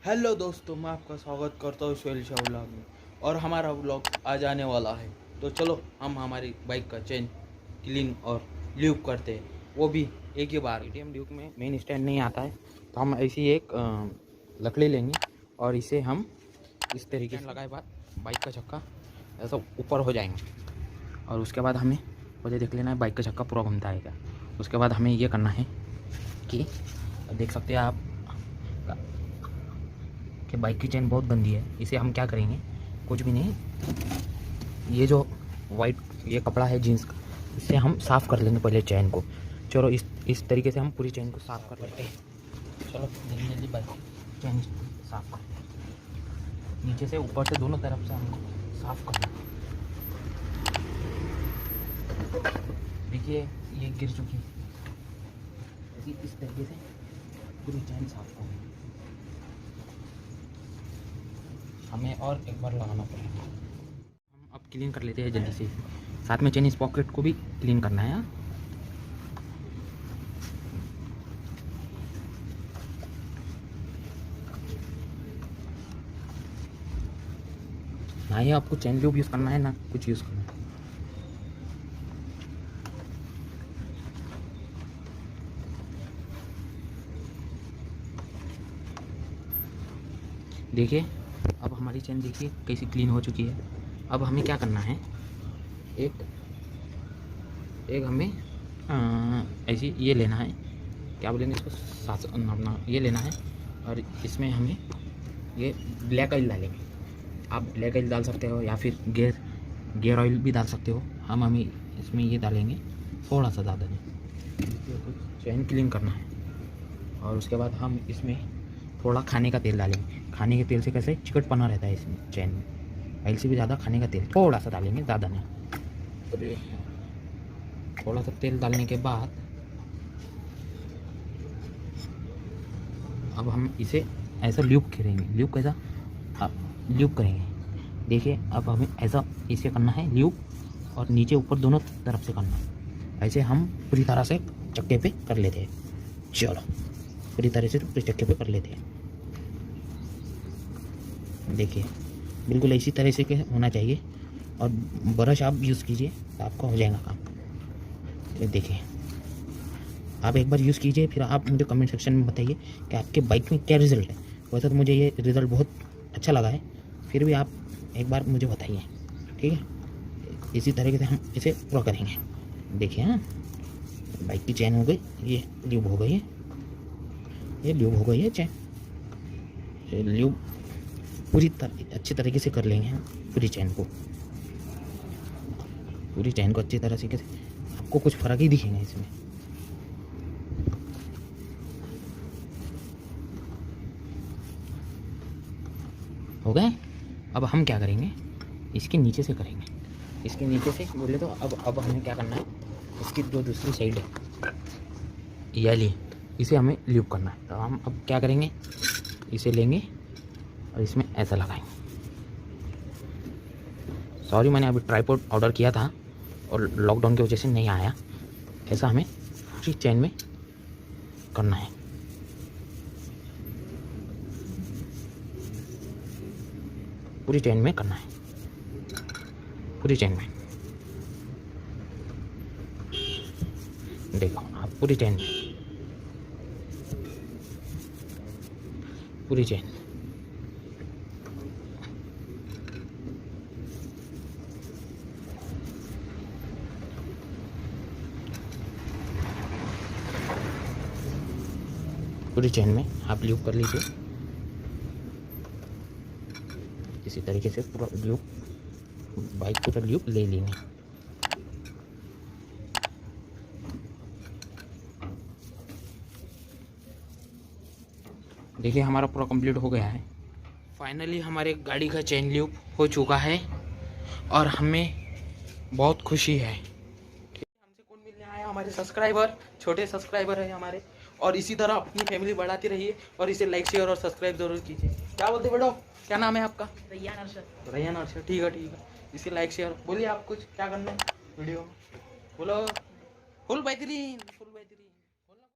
Hello दोस्तों, मैं आपका स्वागत करता हूँ शैल शाह व्लॉग में। और हमारा व्लॉग आ जाने वाला है, तो चलो हम हमारी बाइक का चेन क्लीन और ल्यूक करते हैं, वो भी एक ही बार। एटीएम ल्यूक में मेन स्टैंड नहीं आता है, तो हम ऐसी एक लकड़ी लेंगे और इसे हम इस तरीके से लगाए बाद बाइक का चक्का ऐसा ऊपर हो जाएंगे। और उसके बाद हमें मुझे देख लेना है बाइक का चक्का पूरा घूमता है क्या। उसके बाद हमें ये करना है कि देख सकते हैं आप कि बाइक की चेन बहुत गंदी है। इसे हम क्या करेंगे, कुछ भी नहीं, ये जो वाइट ये कपड़ा है जीन्स का, इससे हम साफ़ कर लेंगे पहले चेन को। चलो इस तरीके से हम पूरी चेन को साफ़ कर लेते हैं। चलो जल्दी जल्दी बाइक चेन साफ़ कर, नीचे से ऊपर से दोनों तरफ से हमको साफ़ करना। देखिए ये गिर चुकी है, इस तरीके से पूरी चेन साफ़ करनी। हमें और एक बार लगाना पड़ेगा। हम अब क्लीन कर लेते हैं जल्दी से, साथ में चेन इस पॉकेट को भी क्लीन करना है। ना ही आपको चेन लूब यूज़ करना है ना कुछ यूज़ करना है। देखिए अब हमारी चेन देखिए कैसी क्लीन हो चुकी है। अब हमें क्या करना है, एक हमें ऐसी ये लेना है, क्या बोलेंगे इसको, सास अपना ये लेना है। और इसमें हमें ये ब्लैक ऑयल डालेंगे। आप ब्लैक ऑयल डाल सकते हो या फिर गेयर ऑयल भी डाल सकते हो। हमें इसमें ये डालेंगे थोड़ा सा ज़्यादा नहीं, चेन क्लीन करना है। और उसके बाद हम इसमें थोड़ा खाने का तेल डालेंगे। खाने के तेल से कैसे चिकटपना रहता है इसमें चेन में, ऑयल से भी ज़्यादा खाने का तेल थोड़ा सा डालेंगे, ज़्यादा नहीं। थोड़ा सा तेल डालने के बाद अब हम इसे ऐसा ल्यूक करेंगे। ल्यूक कैसा, ल्यूक करेंगे। देखिए अब हमें ऐसा इसे करना है ल्यूक, और नीचे ऊपर दोनों तरफ से करना है। ऐसे हम पूरी तरह से चक्के पे कर लेते हैं। चलो पूरी तरह से पूरे चक्के पे कर लेते हैं। देखिए बिल्कुल इसी तरह से होना चाहिए, और ब्रश आप यूज़ कीजिए तो आपका हो जाएगा काम। ये देखिए आप एक बार यूज़ कीजिए, फिर आप मुझे कमेंट सेक्शन में बताइए कि आपके बाइक में क्या रिज़ल्ट है। वैसे तो मुझे ये रिज़ल्ट बहुत अच्छा लगा है, फिर भी आप एक बार मुझे बताइए, ठीक है। इसी तरीके से हम इसे पूरा करेंगे। देखिए हाँ, बाइक की चेन हो गई, ये ल्यूब हो गई है, ये ल्यूब हो गई है चेन। ये ल्यूब पूरी अच्छी तरीके से कर लेंगे हम पूरी चेन को। पूरी चेन को अच्छी तरह से आपको कुछ फ़र्क ही दिखेगा इसमें। हो गए। अब हम क्या करेंगे, इसके नीचे से करेंगे। इसके नीचे से बोले तो अब हमें क्या करना है, इसकी जो दूसरी साइड है ये ली, इसे हमें ल्यूब करना है। तो हम अब क्या करेंगे, इसे लेंगे और इसमें ऐसा लगाएंगे। सॉरी मैंने अभी ट्राइपॉड ऑर्डर किया था और लॉकडाउन की वजह से नहीं आया। ऐसा हमें पूरी चेन में करना है। पूरी चेन में करना है, पूरी चेन में। देखो आप पूरी चेन में, पूरी चेन। पूरी चेन में आप ल्यूब कर लीजिए। इसी तरीके से पूरा ल्यूब, बाइक पूरा ल्यूब ले लेंगे। देखिए हमारा पूरा कंप्लीट हो गया है। फाइनली हमारे गाड़ी का चेन ल्यूब हो चुका है और हमें बहुत खुशी है। हमसे कौन मिलने आया, हमारे सब्सक्राइबर, छोटे सब्सक्राइबर है हमारे। और इसी तरह अपनी फैमिली बढ़ाती रहिए और इसे लाइक शेयर और सब्सक्राइब जरूर कीजिए। क्या बोलते बेटो, क्या नाम है आपका? रैयान अरशद। रैयान अरशद, ठीक है ठीक है। इसे लाइक शेयर बोलिए, आप कुछ क्या करना है वीडियो बोलो, फुल बेहतरीन।